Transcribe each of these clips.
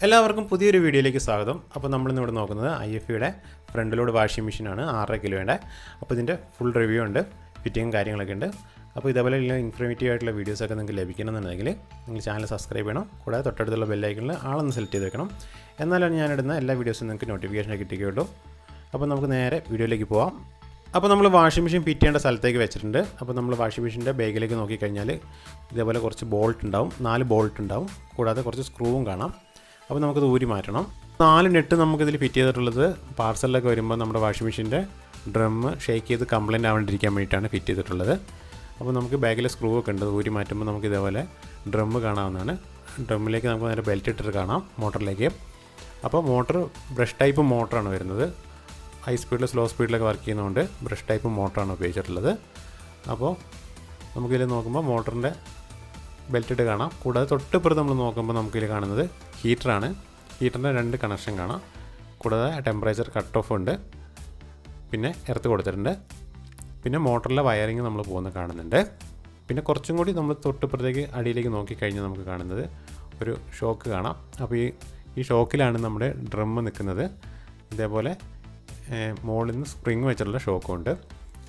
എല്ലാവർക്കും പുതിയൊരു വീഡിയോയിലേക്ക് സ്വാഗതം. അപ്പോൾ നമ്മളിന്ന് ഇവിടെ നോക്കുന്നത് IFBയുടെ ഫ്രണ്ട് ലോഡ് വാഷിംഗ് മെഷീനാണ് 6.5 കിലോയുടെ. അപ്പോൾ ഇതിൻ്റെ ഫുൾ റിവ്യൂ ഉണ്ട്, ഫിറ്റിങ്ങും കാര്യങ്ങളൊക്കെ ഉണ്ട്. അപ്പോൾ ഇതേപോലെ ഇൻഫോർമേറ്റീവ് ആയിട്ടുള്ള വീഡിയോസൊക്കെ നിങ്ങൾക്ക് ലഭിക്കണമെന്നുണ്ടെങ്കിൽ നിങ്ങൾ ചാനൽ സബ്സ്ക്രൈബ് ചെയ്യണം. കൂടാതെ തൊട്ടടുത്തുള്ള ബെല്ലൈക്കണിൽ ആളൊന്ന് സെലക്ട് ചെയ്ത് വെക്കണം. എന്നാലാണ് ഞാനിടുന്ന എല്ലാ വീഡിയോസും നിങ്ങൾക്ക് നോട്ടിഫിക്കേഷൻ കിട്ടിക്കുള്ളൂ. അപ്പോൾ നമുക്ക് നേരെ വീഡിയോയിലേക്ക് പോവാം. അപ്പോൾ നമ്മൾ വാഷിംഗ് മെഷീൻ ഫിറ്റ് ചെയ്യേണ്ട സ്ഥലത്തേക്ക് വെച്ചിട്ടുണ്ട്. അപ്പോൾ നമ്മൾ വാഷിംഗ് മെഷീൻ്റെ ബാഗിലേക്ക് നോക്കിക്കഴിഞ്ഞാൽ ഇതേപോലെ കുറച്ച് ബോൾട്ട് ഉണ്ടാവും, 4 ബോൾട്ട് ഉണ്ടാവും. കൂടാതെ കുറച്ച് സ്ക്രൂവും കാണാം. അപ്പോൾ നമുക്കത് ഊരി മാറ്റണം. 4 നെറ്റ് നമുക്കിതിൽ ഫിറ്റ് ചെയ്തിട്ടുള്ളത് പാർസലിലൊക്കെ വരുമ്പോൾ നമ്മുടെ വാഷിംഗ് മെഷീൻ്റെ ഡ്രമ്മ് ഷേക്ക് ചെയ്ത് കംപ്ലൈൻറ്റ് ആവാണ്ടിരിക്കാൻ വേണ്ടിയിട്ടാണ് ഫിറ്റ് ചെയ്തിട്ടുള്ളത്. അപ്പോൾ നമുക്ക് ബാഗിൽ സ്ക്രൂ ഒക്കെ ഉണ്ട്, ഊരി മാറ്റുമ്പോൾ നമുക്ക് ഇതേപോലെ ഡ്രമ്മ് കാണാവുന്നതാണ്. ഡ്രമ്മിലേക്ക് നമുക്ക് നേരെ ബെൽറ്റ് ഇട്ടിട്ട് കാണാം മോട്ടറിലേക്ക്. അപ്പോൾ മോട്ടർ ബ്രഷ് ടൈപ്പ് മോട്ടറാണ് വരുന്നത്. ഹൈ സ്പീഡിൽ സ്ലോ സ്പീഡിലൊക്കെ വർക്ക് ചെയ്യുന്നതുകൊണ്ട് ബ്രഷ് ടൈപ്പ് മോട്ടറാണ് ഉപയോഗിച്ചിട്ടുള്ളത്. അപ്പോൾ നമുക്കിതിൽ നോക്കുമ്പോൾ മോട്ടറിൻ്റെ ബെൽറ്റ് ഇട്ട് കാണാം. കൂടാതെ തൊട്ടിപ്പുറത്ത് നമ്മൾ നോക്കുമ്പോൾ നമുക്കിതിൽ കാണുന്നത് ഹീറ്ററാണ്. ഹീറ്ററിൻ്റെ 2 കണക്ഷൻ കാണാം. കൂടാതെ ടെമ്പറേച്ചർ കട്ട് ഓഫ് ഉണ്ട്, പിന്നെ എർത്ത് കൊടുത്തിട്ടുണ്ട്. പിന്നെ മോട്ടറിലെ വയറിങ് നമ്മൾ പോകുന്ന കാണുന്നുണ്ട്. പിന്നെ കുറച്ചും കൂടി നമ്മൾ തൊട്ടിപ്പുറത്തേക്ക് അടിയിലേക്ക് നോക്കിക്കഴിഞ്ഞാൽ നമുക്ക് കാണുന്നത് ഒരു ഷോക്ക് കാണാം. അപ്പോൾ ഈ ഷോക്കിലാണ് നമ്മുടെ ഡ്രമ്മ് നിൽക്കുന്നത്. ഇതേപോലെ മുകളിൽ നിന്ന് സ്പ്രിങ് വെച്ചിട്ടുള്ള ഷോക്കുണ്ട്.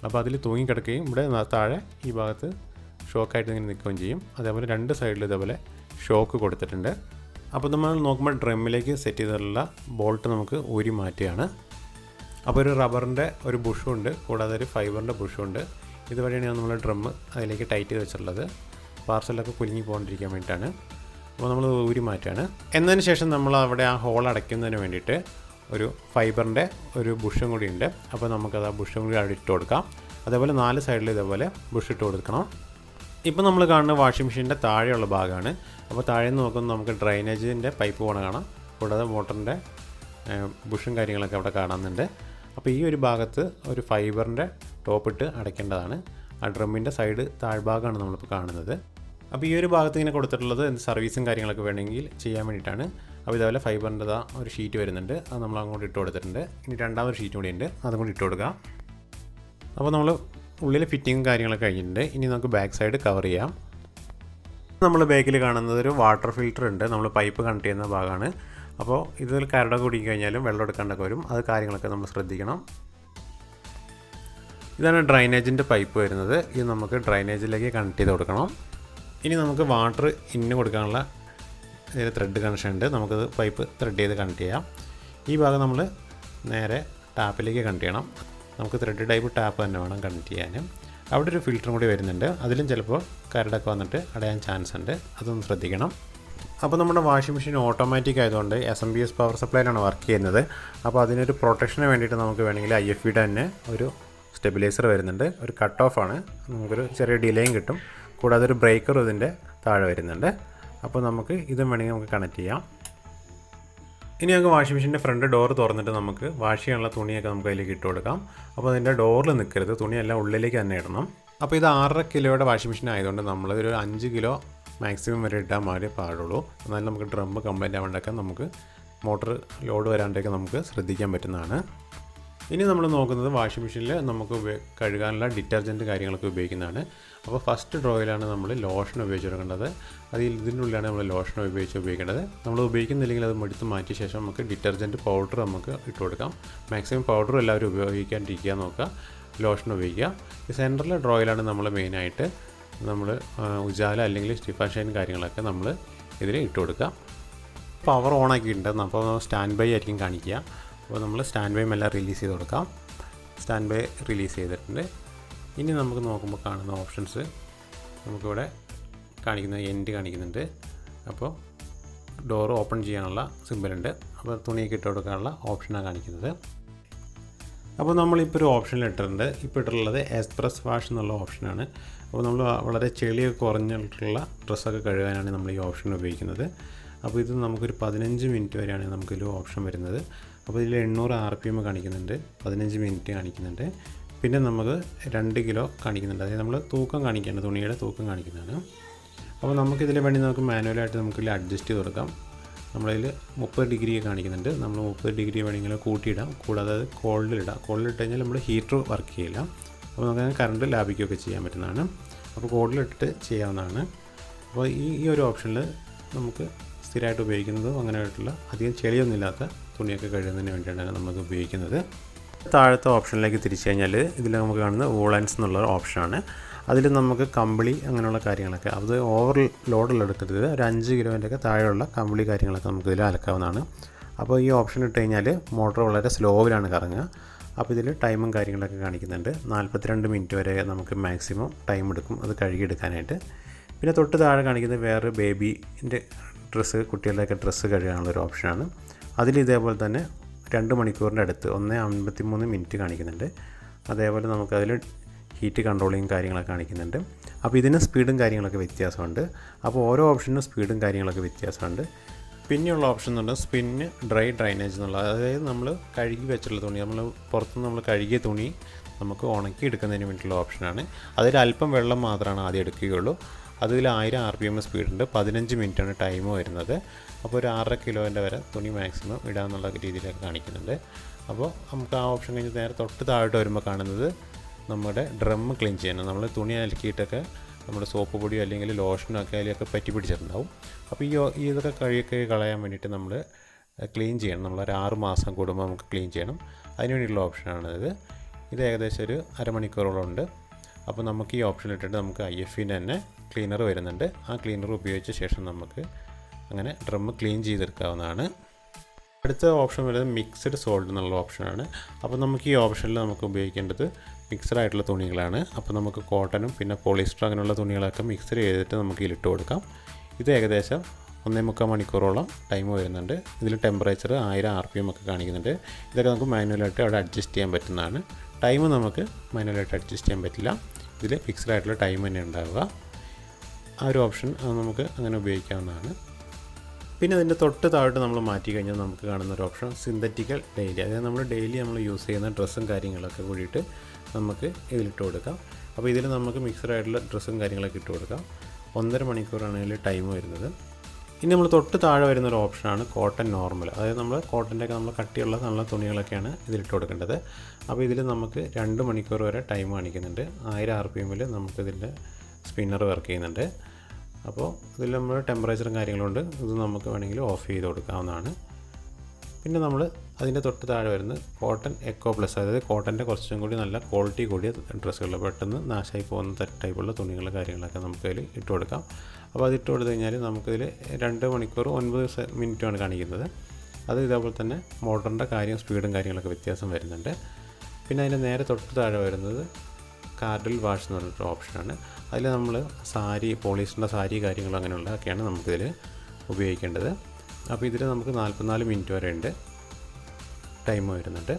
അപ്പോൾ അതിൽ തൂങ്ങിക്കിടക്കുകയും ഇവിടെ താഴെ ഈ ഭാഗത്ത് ഷോക്കായിട്ട് ഇങ്ങനെ നിൽക്കുകയും ചെയ്യും. അതേപോലെ 2 സൈഡിൽ ഇതേപോലെ ഷോക്ക് കൊടുത്തിട്ടുണ്ട്. അപ്പോൾ നമ്മൾ നോക്കുമ്പോൾ ഡ്രമ്മിലേക്ക് സെറ്റ് ചെയ്തിട്ടുള്ള ബോൾട്ട് നമുക്ക് ഊരി മാറ്റുകയാണ്. അപ്പോൾ ഒരു റബ്ബറിൻ്റെ ഒരു ബുഷും ഉണ്ട്, കൂടാതെ ഒരു ഫൈബറിൻ്റെ ബുഷും ഉണ്ട്. ഇതുവഴിയാണ് നമ്മൾ ഡ്രമ്മ് അതിലേക്ക് ടൈറ്റ് ചെയ്ത് വെച്ചിട്ടുള്ളത്. പാർസലൊക്കെ കുലുങ്ങി പോകാണ്ടിരിക്കാൻ വേണ്ടിയിട്ടാണ്. അപ്പോൾ നമ്മൾ ഊരി മാറ്റുകയാണ്. എന്നതിന് ശേഷം നമ്മൾ അവിടെ ആ ഹോൾ അടയ്ക്കുന്നതിന് വേണ്ടിയിട്ട് ഒരു ഫൈബറിൻ്റെ ഒരു ബുഷും കൂടി ഉണ്ട്. അപ്പോൾ നമുക്കത് ആ ബുഷും കൂടി അവിടെ ഇട്ട് കൊടുക്കാം. അതേപോലെ 4 സൈഡിൽ ഇതേപോലെ ബുഷ് ഇട്ട് കൊടുക്കണം. ഇപ്പോൾ നമ്മൾ കാണുന്ന വാഷിംഗ് മെഷീൻ്റെ താഴെയുള്ള ഭാഗമാണ്. അപ്പോൾ താഴെ നിന്ന് നോക്കുമ്പോൾ നമുക്ക് ഡ്രൈനേജിൻ്റെ പൈപ്പ് പോകണ കാണാം. കൂടാതെ മോട്ടറിൻ്റെ ബുഷും കാര്യങ്ങളൊക്കെ അവിടെ കാണുന്നുണ്ട്. അപ്പോൾ ഈ ഒരു ഭാഗത്ത് ഒരു ഫൈബറിൻ്റെ ടോപ്പിട്ട് അടയ്ക്കേണ്ടതാണ്. ആ ഡ്രമ്മിൻ്റെ സൈഡ് താഴ്ഭാഗമാണ് നമ്മളിപ്പോൾ കാണുന്നത്. അപ്പോൾ ഈ ഒരു ഭാഗത്ത് ഇങ്ങനെ കൊടുത്തിട്ടുള്ളത് സർവീസും കാര്യങ്ങളൊക്കെ വേണമെങ്കിൽ ചെയ്യാൻ വേണ്ടിയിട്ടാണ്. അപ്പോൾ ഇതേപോലെ ഫൈബറിൻ്റെ ഒരു ഷീറ്റ് വരുന്നുണ്ട്, അത് നമ്മൾ അങ്ങോട്ട് ഇട്ട് കൊടുത്തിട്ടുണ്ട്. ഇനി രണ്ടാമതൊരു ഷീറ്റ് കൂടി ഉണ്ട്, അതും കൂടി ഇട്ട് കൊടുക്കാം. അപ്പോൾ നമ്മൾ ഉള്ളിൽ ഫിറ്റിങ്ങും കാര്യങ്ങളൊക്കെ കഴിഞ്ഞിട്ടുണ്ട്. ഇനി നമുക്ക് ബാക്ക് സൈഡ് കവർ ചെയ്യാം. നമ്മൾ ബാക്കിൽ കാണുന്നത് ഒരു വാട്ടർ ഫിൽറ്റർ ഉണ്ട്, നമ്മൾ പൈപ്പ് കണക്ട് ചെയ്യുന്ന ഭാഗമാണ്. അപ്പോൾ ഇതിൽ കരടൊക്കെ കുടിക്കി കഴിഞ്ഞാലും വെള്ളം എടുക്കാണ്ടൊക്കെ വരും, അത് കാര്യങ്ങളൊക്കെ നമ്മൾ ശ്രദ്ധിക്കണം. ഇതാണ് ഡ്രൈനേജിൻ്റെ പൈപ്പ് വരുന്നത്. ഇത് നമുക്ക് ഡ്രൈനേജിലേക്ക് കണക്ട് ചെയ്ത് കൊടുക്കണം. ഇനി നമുക്ക് വാട്ടർ ഇന്ന് കൊടുക്കാനുള്ള ഇതിൽ ത്രെഡ് കണക്ഷൻ ഉണ്ട്, നമുക്കത് പൈപ്പ് ത്രെഡ് ചെയ്ത് കണക്ട് ചെയ്യാം. ഈ ഭാഗം നമ്മൾ നേരെ ടാപ്പിലേക്ക് കണക്ട് ചെയ്യണം. നമുക്ക് ത്രെഡ് ടൈപ്പ് ടാപ്പ് തന്നെ വേണം കണക്ട് ചെയ്യാൻ. അവിടെ ഒരു ഫിൽറ്ററും കൂടി വരുന്നുണ്ട്, അതിലും ചിലപ്പോൾ കരടൊക്കെ വന്നിട്ട് അടയാൻ ചാൻസ് ഉണ്ട്, അതൊന്ന് ശ്രദ്ധിക്കണം. അപ്പോൾ നമ്മുടെ വാഷിംഗ് മെഷീൻ ഓട്ടോമാറ്റിക് ആയതുകൊണ്ട് SMPS പവർ സപ്ലൈയിലാണ് വർക്ക് ചെയ്യുന്നത്. അപ്പോൾ അതിനൊരു പ്രൊട്ടക്ഷന് വേണ്ടിയിട്ട് നമുക്ക് വേണമെങ്കിൽ IFBയുടെ തന്നെ ഒരു സ്റ്റെബിലൈസർ വരുന്നുണ്ട്. ഒരു കട്ട് ഓഫ് ആണ്, നമുക്കൊരു ചെറിയ ഡിലേയും കിട്ടും. കൂടാതെ ഒരു ബ്രേക്കറും ഇതിൻ്റെ താഴെ വരുന്നുണ്ട്. അപ്പോൾ നമുക്ക് ഇതും വേണമെങ്കിൽ നമുക്ക് കണക്ട് ചെയ്യാം. ഇനി നമുക്ക് വാഷിംഗ് മെഷീൻ്റെ ഫ്രണ്ട് ഡോർ തുറന്നിട്ട് നമുക്ക് വാഷ് ചെയ്യാനുള്ള തുണിയൊക്കെ നമുക്ക് അതിലേക്ക് ഇട്ട് കൊടുക്കാം. അപ്പോൾ അതിൻ്റെ ഡോറിൽ നിൽക്കരുത്, തുണിയെല്ലാം ഉള്ളിലേക്ക് തന്നെ ഇടണം. അപ്പോൾ ഇത് 6.5 കിലോയുടെ വാഷിംഗ് മെഷീൻ ആയതുകൊണ്ട് നമ്മളൊരു 5 കിലോ മാക്സിമം വരെ ഇട്ടാൽ മാത്രമേ പാടുള്ളൂ. എന്നാലും നമുക്ക് ഡ്രമ്മ് കംപ്ലൈൻറ്റ് ആവാണ്ടൊക്കെ നമുക്ക് മോട്ടർ ലോഡ് വരാണ്ടൊക്കെ നമുക്ക് ശ്രദ്ധിക്കാൻ പറ്റുന്നതാണ്. ഇനി നമ്മൾ നോക്കുന്നത് വാഷിംഗ് മെഷീനിൽ നമുക്ക് കഴുകാനുള്ള ഡിറ്റർജൻറ്റ് കാര്യങ്ങളൊക്കെ ഉപയോഗിക്കുന്നതാണ്. അപ്പോൾ ഫസ്റ്റ് ഡ്രോയിലാണ് നമ്മൾ ലോഷൻ ഉപയോഗിച്ച് കൊടുക്കേണ്ടത്. ഇതിൻ്റെ ഉള്ളിലാണ് നമ്മൾ ലോഷൻ ഉപയോഗിക്കേണ്ടത്. നമ്മൾ ഉപയോഗിക്കുന്നില്ലെങ്കിൽ അത് എടുത്ത് മാറ്റിയ ശേഷം നമുക്ക് ഡിറ്റർജൻറ്റ് പൗഡർ നമുക്ക് ഇട്ട് കൊടുക്കാം. മാക്സിമം പൗഡർ എല്ലാവരും ഉപയോഗിക്കാണ്ടിരിക്കുക നോക്കുക, ലോഷൻ ഉപയോഗിക്കുക. ഈ സെൻറ്ററിലെ ഡ്രോയിലാണ് നമ്മൾ മെയിനായിട്ട് നമ്മൾ ഉജാല അല്ലെങ്കിൽ സ്റ്റിഫാഷൈൻ കാര്യങ്ങളൊക്കെ നമ്മൾ ഇതിൽ ഇട്ട് കൊടുക്കുക. പവർ ഓൺ ആക്കിയിട്ടുണ്ട്, അപ്പോൾ സ്റ്റാൻഡ് ബൈ ആയിരിക്കും കാണിക്കുക. അപ്പോൾ നമ്മൾ സ്റ്റാൻഡ് ബൈ എല്ലാം റിലീസ് ചെയ്ത് കൊടുക്കാം. സ്റ്റാൻഡ് ബൈ റിലീസ് ചെയ്തിട്ടുണ്ട്. ഇനി നമുക്ക് നോക്കുമ്പോൾ കാണുന്ന ഓപ്ഷൻസ് നമുക്കിവിടെ കാണിക്കുന്ന എൻഡ് കാണിക്കുന്നുണ്ട്. അപ്പോൾ ഡോർ ഓപ്പൺ ചെയ്യാനുള്ള സിമ്പിളുണ്ട്. അപ്പോൾ തുണിയൊക്കെ ഇട്ട് കൊടുക്കാനുള്ള ഓപ്ഷനാണ് കാണിക്കുന്നത്. അപ്പോൾ നമ്മളിപ്പോൾ ഒരു ഓപ്ഷനിൽ ഇട്ടിട്ടുണ്ട്. ഇപ്പോൾ ഇട്ടിട്ടുള്ളത് എക്സ്പ്രസ് വാഷ് എന്നുള്ള ഓപ്ഷനാണ്. അപ്പോൾ നമ്മൾ വളരെ ചെളിയൊക്കെ കുറഞ്ഞിട്ടുള്ള ഡ്രസ്സൊക്കെ കഴുകാനാണ് നമ്മൾ ഈ ഓപ്ഷൻ ഉപയോഗിക്കുന്നത്. അപ്പോൾ ഇത് നമുക്കൊരു 15 മിനിറ്റ് വരെയാണ് നമുക്കൊരു ഓപ്ഷൻ വരുന്നത്. അപ്പോൾ ഇതിൽ 800 RPM കാണിക്കുന്നുണ്ട്, 15 മിനിറ്റ് കാണിക്കുന്നുണ്ട്. പിന്നെ നമുക്ക് 2 കിലോ കാണിക്കുന്നുണ്ട്, അതായത് നമ്മൾ തൂക്കം കാണിക്കേണ്ട തുണിയുടെ തൂക്കം കാണിക്കുന്നതാണ്. അപ്പോൾ നമുക്കിതിൽ വേണ്ടി നമുക്ക് മാനുവലായിട്ട് നമുക്കിതിൽ അഡ്ജസ്റ്റ് ചെയ്ത് കൊടുക്കാം. നമ്മളതിൽ 30 ഡിഗ്രി കാണിക്കുന്നുണ്ട്, നമ്മൾ 30 ഡിഗ്രി വേണമെങ്കിൽ കൂട്ടിയിടാം. കൂടാതെ അത് കോൾഡിലിടാം. കോൾഡിലിട്ട് കഴിഞ്ഞാൽ നമ്മൾ ഹീറ്റർ വർക്ക് ചെയ്യില്ല. അപ്പോൾ നമുക്ക് കറണ്ട് ലാഭിക്കുകയൊക്കെ ചെയ്യാൻ പറ്റുന്നതാണ്. അപ്പോൾ കോൾഡിലിട്ടിട്ട് ചെയ്യാവുന്നതാണ്. അപ്പോൾ ഈ ഒരു ഓപ്ഷനിൽ നമുക്ക് സ്ഥിരമായിട്ട് ഉപയോഗിക്കുന്നതും അങ്ങനെയായിട്ടുള്ള അധികം ചെളിയൊന്നുമില്ലാത്ത തുണിയൊക്കെ കഴുകുന്നതിന് വേണ്ടിയിട്ടാണ് നമുക്ക് ഉപയോഗിക്കുന്നത്. താഴത്തെ ഓപ്ഷനിലേക്ക് തിരിച്ചു കഴിഞ്ഞാൽ ഇതിൽ നമുക്ക് കാണുന്നത് വൂളൻസ് എന്നുള്ള ഓപ്ഷനാണ്. അതിൽ നമുക്ക് കമ്പിളി അങ്ങനെയുള്ള കാര്യങ്ങളൊക്കെ അത് ഓവർ ലോഡുള്ള എടുക്കരുത്. ഒരു 5 കിലോൻ്റെയൊക്കെ താഴെയുള്ള കമ്പിളി കാര്യങ്ങളൊക്കെ നമുക്കിതിൽ അലക്കാവുന്നതാണ്. അപ്പോൾ ഈ ഓപ്ഷൻ ഇട്ട് കഴിഞ്ഞാൽ മോട്ടോർ വളരെ സ്ലോവിലാണ് കറങ്ങുക. അപ്പോൾ ഇതിൽ ടൈമും കാര്യങ്ങളൊക്കെ കാണിക്കുന്നുണ്ട്. 42 മിനിറ്റ് വരെ നമുക്ക് മാക്സിമം ടൈം എടുക്കും അത് കഴുകിയെടുക്കാനായിട്ട്. പിന്നെ തൊട്ട് താഴെ കാണിക്കുന്നത് വേറെ ബേബീൻ്റെ ഡ്രസ്സ്, കുട്ടികളുടെയൊക്കെ ഡ്രസ്സ് കഴുകാനുള്ളൊരു ഓപ്ഷനാണ്. അതിൽ ഇതേപോലെ തന്നെ 2 മണിക്കൂറിൻ്റെ അടുത്ത് 1:53 മിനിറ്റ് കാണിക്കുന്നുണ്ട്. അതേപോലെ നമുക്കതിൽ ഹീറ്റ് കൺട്രോളിങ് കാര്യങ്ങളൊക്കെ കാണിക്കുന്നുണ്ട്. അപ്പോൾ ഇതിന് സ്പീഡും കാര്യങ്ങളൊക്കെ വ്യത്യാസമുണ്ട്. അപ്പോൾ ഓരോ ഓപ്ഷനും സ്പീഡും കാര്യങ്ങളൊക്കെ വ്യത്യാസമുണ്ട്. പിന്നെയുള്ള ഓപ്ഷൻ എന്ന് പറഞ്ഞാൽ സ്പിന്ന് ഡ്രൈനേജ് എന്നുള്ളത്. അതായത് നമ്മൾ കഴുകി വെച്ചിട്ടുള്ള തുണി, നമ്മൾ പുറത്തുനിന്ന് നമ്മൾ കഴുകിയ തുണി നമുക്ക് ഉണക്കി എടുക്കുന്നതിന് വേണ്ടിയിട്ടുള്ള ഓപ്ഷനാണ്. അതിൽ അല്പം വെള്ളം മാത്രമാണ് ആദ്യം എടുക്കുകയുള്ളൂ. അതിൽ 1000 RPM സ്പീഡുണ്ട്. 15 മിനിറ്റാണ് ടൈം വരുന്നത്. അപ്പോൾ ഒരു 6.5 കിലോൻ്റെ വരെ തുണി മാക്സിമം ഇടാമെന്നുള്ള രീതിയിലൊക്കെ കാണിക്കുന്നുണ്ട്. അപ്പോൾ നമുക്ക് ആ ഓപ്ഷൻ കഴിഞ്ഞ് നേരെ തൊട്ട് താഴോട്ട് വരുമ്പോൾ കാണുന്നത് നമ്മുടെ ഡ്രം ക്ലീൻ ചെയ്യണം. നമ്മൾ തുണി അലക്കിയിട്ടൊക്കെ നമ്മുടെ സോപ്പ് പൊടിയോ അല്ലെങ്കിൽ ലോഷനൊക്കെ അതിലൊക്കെ പറ്റി പിടിച്ചിട്ടുണ്ടാവും. അപ്പോൾ ഇതൊക്കെ കളയാൻ വേണ്ടിയിട്ട് നമ്മൾ ക്ലീൻ ചെയ്യണം. നമ്മളൊരു 6 മാസം കൂടുമ്പോൾ നമുക്ക് ക്ലീൻ ചെയ്യണം. അതിന് വേണ്ടിയിട്ടുള്ള ഓപ്ഷനാണിത്. ഇത് ഏകദേശം ഒരു അരമണിക്കൂറോളം ഉണ്ട്. അപ്പോൾ നമുക്ക് ഈ ഓപ്ഷൻ ഇട്ടിട്ട് നമുക്ക് IFBൻ്റെ തന്നെ ക്ലീനർ വരുന്നുണ്ട്. ആ ക്ലീനർ ഉപയോഗിച്ച ശേഷം നമുക്ക് അങ്ങനെ ഡ്രം ക്ലീൻ ചെയ്തെടുക്കാവുന്നതാണ്. അടുത്ത ഓപ്ഷൻ വരുന്നത് മിക്സഡ് സോൾട്ട് എന്നുള്ള ഓപ്ഷനാണ്. അപ്പോൾ നമുക്ക് ഈ ഓപ്ഷനിൽ നമുക്ക് ഉപയോഗിക്കേണ്ടത് മിക്സഡ് ആയിട്ടുള്ള തുണികളാണ്. അപ്പോൾ നമുക്ക് കോട്ടനും പിന്നെ പോളിസ്റ്റർ അങ്ങനെയുള്ള തുണികളൊക്കെ മിക്സ് ചെയ്തിട്ട് നമുക്ക് ഇതിലിട്ട് കൊടുക്കാം. ഇത് ഏകദേശം 1.25 മണിക്കൂറോളം ടൈം വരുന്നുണ്ട്. ഇതിൽ ടെമ്പറേച്ചർ 1000 RPM ഒക്കെ കാണിക്കുന്നുണ്ട്. ഇതൊക്കെ നമുക്ക് മാനുവലായിട്ട് അവിടെ അഡ്ജസ്റ്റ് ചെയ്യാൻ പറ്റുന്നതാണ്. ടൈം നമുക്ക് മാനുവലായിട്ട് അഡ്ജസ്റ്റ് ചെയ്യാൻ പറ്റില്ല. ഇതിൽ ഫിക്സ്ഡ് ആയിട്ടുള്ള ടൈം തന്നെ ഉണ്ടാവുക. ആ ഒരു ഓപ്ഷൻ നമുക്ക് അങ്ങനെ ഉപയോഗിക്കാവുന്നതാണ്. പിന്നെ അതിൻ്റെ തൊട്ട് താഴോട്ട് നമ്മൾ മാറ്റി കഴിഞ്ഞാൽ നമുക്ക് കാണുന്ന ഒരു ഓപ്ഷൻ സിന്തറ്റിക്കൽ ഡെയിലി. അതായത് നമ്മൾ ഡെയിലി നമ്മൾ യൂസ് ചെയ്യുന്ന ഡ്രസ്സും കാര്യങ്ങളൊക്കെ കൂടിയിട്ട് നമുക്ക് ഇതിലിട്ട് കൊടുക്കാം. അപ്പോൾ ഇതിൽ നമുക്ക് മിക്സഡ് ആയിട്ടുള്ള ഡ്രസ്സും കാര്യങ്ങളൊക്കെ ഇട്ട് കൊടുക്കാം. 1.5 മണിക്കൂറാണ് ഇതിൽ ടൈം വരുന്നത്. ഇനി നമ്മൾ തൊട്ട് താഴെ വരുന്നൊരു ഓപ്ഷനാണ് കോട്ടൺ നോർമൽ. അതായത് നമ്മൾ കോട്ടൻ്റെയൊക്കെ നമ്മൾ കട്ടിയുള്ള നല്ല തുണികളൊക്കെയാണ് ഇതിലിട്ട് കൊടുക്കേണ്ടത്. അപ്പോൾ ഇതിൽ നമുക്ക് 2 മണിക്കൂർ വരെ ടൈം കാണിക്കുന്നുണ്ട്. 1000 RPMൽ നമുക്കിതിൻ്റെ സ്പിന്നർ വർക്ക് ചെയ്യുന്നുണ്ട്. അപ്പോൾ ഇതിൽ നമ്മൾ ടെമ്പറേച്ചറും കാര്യങ്ങളുണ്ട്. ഇത് നമുക്ക് വേണമെങ്കിൽ ഓഫ് ചെയ്ത് കൊടുക്കാവുന്നതാണ്. പിന്നെ നമ്മൾ അതിൻ്റെ തൊട്ട് താഴെ വരുന്നത് കോട്ടൺ എക്കോ പ്ലസ്. അതായത് കോട്ടൻ്റെ കുറച്ചും കൂടി നല്ല ക്വാളിറ്റി കൂടിയ ഡ്രസ്സുകൾ, പെട്ടെന്ന് നാശമായി പോകുന്ന ടൈപ്പുള്ള തുണികൾ കാര്യങ്ങളൊക്കെ നമുക്കതിൽ ഇട്ട് കൊടുക്കാം. അപ്പോൾ അത് ഇട്ട് കൊടുത്തു കഴിഞ്ഞാൽ നമുക്കതിൽ 2 മണിക്കൂർ 9 മിനിറ്റുമാണ് കാണിക്കുന്നത്. അത് ഇതേപോലെ തന്നെ മോട്ടറിൻ്റെ സ്പീഡും കാര്യങ്ങളൊക്കെ വ്യത്യാസം വരുന്നുണ്ട്. പിന്നെ അതിൻ്റെ നേരെ തൊട്ട് താഴെ വരുന്നത് കാർഡിൽ വാഷ് എന്ന് പറഞ്ഞിട്ട് ഓപ്ഷനാണ്. അതിൽ നമ്മൾ സാരി, പോളിസ്റ്ററിൻ്റെ സാരി കാര്യങ്ങൾ അങ്ങനെയുള്ളതൊക്കെയാണ് നമുക്കിതിൽ ഉപയോഗിക്കേണ്ടത്. അപ്പോൾ ഇതിൽ നമുക്ക് 44 മിനിറ്റ് വരെ ഉണ്ട് ടൈം വരുന്നുണ്ട്.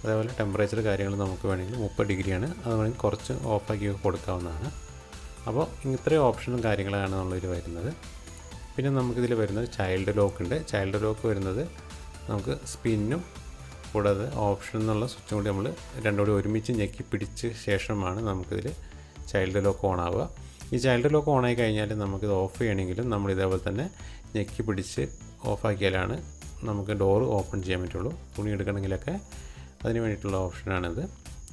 അതേപോലെ ടെമ്പറേച്ചർ കാര്യങ്ങൾ നമുക്ക് വേണമെങ്കിൽ 30 ഡിഗ്രിയാണ്. അത് വേണമെങ്കിൽ കുറച്ച് ഓഫാക്കി കൊടുക്കാവുന്നതാണ്. അപ്പോൾ ഇത്രയും ഓപ്ഷനും കാര്യങ്ങളാണ് നമ്മളിതിൽ വരുന്നത്. പിന്നെ നമുക്കിതിൽ വരുന്നത് ചൈൽഡ് ലോക്ക് ഉണ്ട്. ചൈൽഡ് ലോക്ക് വരുന്നത് നമുക്ക് സ്പിന്നും കൂടാതെ ഓപ്ഷൻ എന്നുള്ള സ്വിച്ചും കൂടി നമ്മൾ രണ്ടും കൂടി ഒരുമിച്ച് ഞെക്കി പിടിച്ച ശേഷമാണ് നമുക്കിതിൽ ചൈൽഡ് ലോക്ക് ഓൺ ആവുക. ഈ ചൈൽഡ് ലോക്ക് ഓൺ ആയി കഴിഞ്ഞാൽ നമുക്കിത് ഓഫ് ചെയ്യണമെങ്കിലും നമ്മൾ ഇതേപോലെ തന്നെ ഞെക്കി പിടിച്ച് ഓഫാക്കിയാലാണ് നമുക്ക് ഡോറ് ഓപ്പൺ ചെയ്യാൻ പറ്റുള്ളൂ. തുണി എടുക്കണമെങ്കിലൊക്കെ അതിന് വേണ്ടിയിട്ടുള്ള ഓപ്ഷനാണിത്.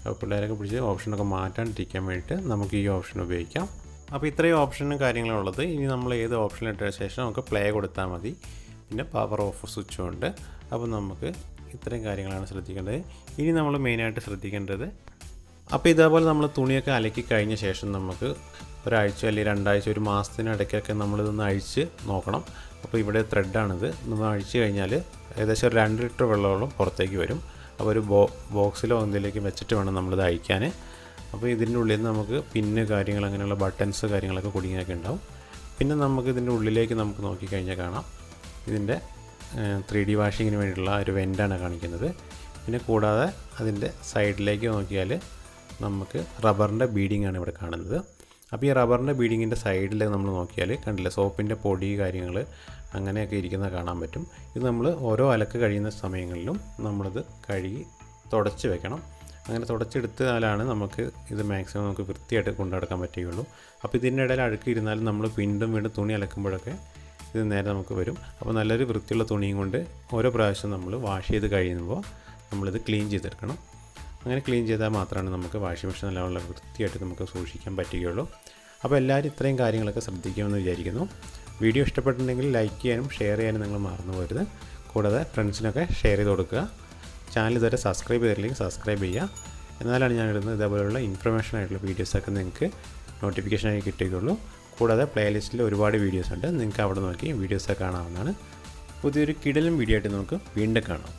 അപ്പോൾ പിള്ളേരൊക്കെ പിടിച്ച് ഓപ്ഷനൊക്കെ മാറ്റാണ്ടിരിക്കാൻ വേണ്ടിയിട്ട് നമുക്ക് ഈ ഓപ്ഷൻ ഉപയോഗിക്കാം. അപ്പോൾ ഇത്രയും ഓപ്ഷനും കാര്യങ്ങളും ഉള്ളത്. ഇനി നമ്മൾ ഏത് ഓപ്ഷൻ ഇട്ട ശേഷം നമുക്ക് പ്ലേ കൊടുത്താൽ മതി. പിന്നെ പവർ ഓഫ് സ്വിച്ചും ഉണ്ട്. അപ്പോൾ നമുക്ക് ഇത്രയും കാര്യങ്ങളാണ് ശ്രദ്ധിക്കേണ്ടത്. ഇനി നമ്മൾ മെയിനായിട്ട് ശ്രദ്ധിക്കേണ്ടത്, അപ്പോൾ ഇതേപോലെ നമ്മൾ തുണിയൊക്കെ അലക്കി കഴിഞ്ഞ ശേഷം നമുക്ക് ഒരാഴ്ച അല്ലെങ്കിൽ 2 ആഴ്ച, ഒരു മാസത്തിനിടയ്ക്കൊക്കെ നമ്മളിതൊന്ന് അഴിച്ച് നോക്കണം. അപ്പോൾ ഇവിടെ ത്രെഡാണിത്. നമ്മൾ അഴിച്ച് കഴിഞ്ഞാൽ ഏകദേശം ഒരു 2 ലിറ്റർ വെള്ളമോളം പുറത്തേക്ക് വരും. അപ്പോൾ ഒരു ബോക്സിലോ എന്തെങ്കിലേക്ക് വെച്ചിട്ട് വേണം നമ്മളിത് അഴിക്കാൻ. അപ്പോൾ ഇതിൻ്റെ ഉള്ളിൽ നിന്ന് നമുക്ക് പിന്ന് കാര്യങ്ങൾ അങ്ങനെയുള്ള ബട്ടൺസ് കാര്യങ്ങളൊക്കെ കുടുങ്ങിയൊക്കെ ഉണ്ടാവും. പിന്നെ നമുക്ക് ഇതിൻ്റെ ഉള്ളിലേക്ക് നമുക്ക് നോക്കിക്കഴിഞ്ഞാൽ കാണാം ഇതിൻ്റെ 3D വാഷിങ്ങിന് വേണ്ടിയിട്ടുള്ള ഒരു വെൻ്റാണ് കാണിക്കുന്നത്. പിന്നെ കൂടാതെ അതിൻ്റെ സൈഡിലേക്ക് നോക്കിയാൽ നമുക്ക് റബ്ബറിൻ്റെ ബീഡിംഗ് ആണ് ഇവിടെ കാണുന്നത്. അപ്പോൾ ഈ റബ്ബറിൻ്റെ ബീഡിങ്ങിൻ്റെ സൈഡിൽ നമ്മൾ നോക്കിയാൽ കണ്ടില്ല, സോപ്പിൻ്റെ പൊടി കാര്യങ്ങൾ അങ്ങനെയൊക്കെ ഇരിക്കുന്നത് കാണാൻ പറ്റും. ഇത് നമ്മൾ ഓരോ അലക്ക് കഴിയുന്ന സമയങ്ങളിലും നമ്മളിത് കഴുകി തുടച്ച് വെക്കണം. അങ്ങനെ തുടച്ചെടുത്താലാണ് നമുക്ക് ഇത് മാക്സിമം നമുക്ക് വൃത്തിയായിട്ട് കൊണ്ടുനടക്കാൻ പറ്റുകയുള്ളൂ. അപ്പോൾ ഇതിൻ്റെ ഇടയിൽ അഴുക്ക് ഇരുന്നാലും നമ്മൾ വീണ്ടും തുണി അലക്കുമ്പോഴൊക്കെ ഇത് നേരെ നമുക്ക് വരും. അപ്പോൾ നല്ലൊരു വൃത്തിയുള്ള തുണിയും കൊണ്ട് ഓരോ പ്രാവശ്യം നമ്മൾ വാഷ് ചെയ്ത് കഴിയുമ്പോൾ നമ്മളിത് ക്ലീൻ ചെയ്തെടുക്കണം. അങ്ങനെ ക്ലീൻ ചെയ്താൽ മാത്രമാണ് നമുക്ക് വാഷിംഗ് മെഷീൻ നല്ലവണ്ണം വൃത്തിയായിട്ട് നമുക്ക് സൂക്ഷിക്കാൻ പറ്റുകയുള്ളൂ. അപ്പോൾ എല്ലാവരും ഇത്രയും കാര്യങ്ങളൊക്കെ ശ്രദ്ധിക്കുമെന്ന് വിചാരിക്കുന്നു. വീഡിയോ ഇഷ്ടപ്പെട്ടിട്ടുണ്ടെങ്കിൽ ലൈക്ക് ചെയ്യാനും ഷെയർ ചെയ്യാനും നിങ്ങൾ മറന്നു പോകരുത്. കൂടാതെ ഫ്രണ്ട്സിനൊക്കെ ഷെയർ ചെയ്ത് കൊടുക്കുക. ചാനൽ ഇതുവരെ സബ്സ്ക്രൈബ് ചെയ്തില്ലെങ്കിൽ സബ്സ്ക്രൈബ് ചെയ്യുക. എന്നാലാണ് ഞാൻ ഇടുന്നത് ഇതേപോലെയുള്ള ഇൻഫർമേഷൻ ആയിട്ടുള്ള വീഡിയോസൊക്കെ നിങ്ങൾക്ക് നോട്ടിഫിക്കേഷനായി കിട്ടുകയുള്ളൂ. കൂടാതെ പ്ലേലിസ്റ്റിൽ ഒരുപാട് വീഡിയോസ് ഉണ്ട്. നിങ്ങൾക്ക് അവിടെ നോക്കി വീഡിയോസൊക്കെ കാണാവുന്നതാണ്. പുതിയൊരു കിടിലൻ വീഡിയോ ആയിട്ട് നമുക്ക് വീണ്ടും കാണാം.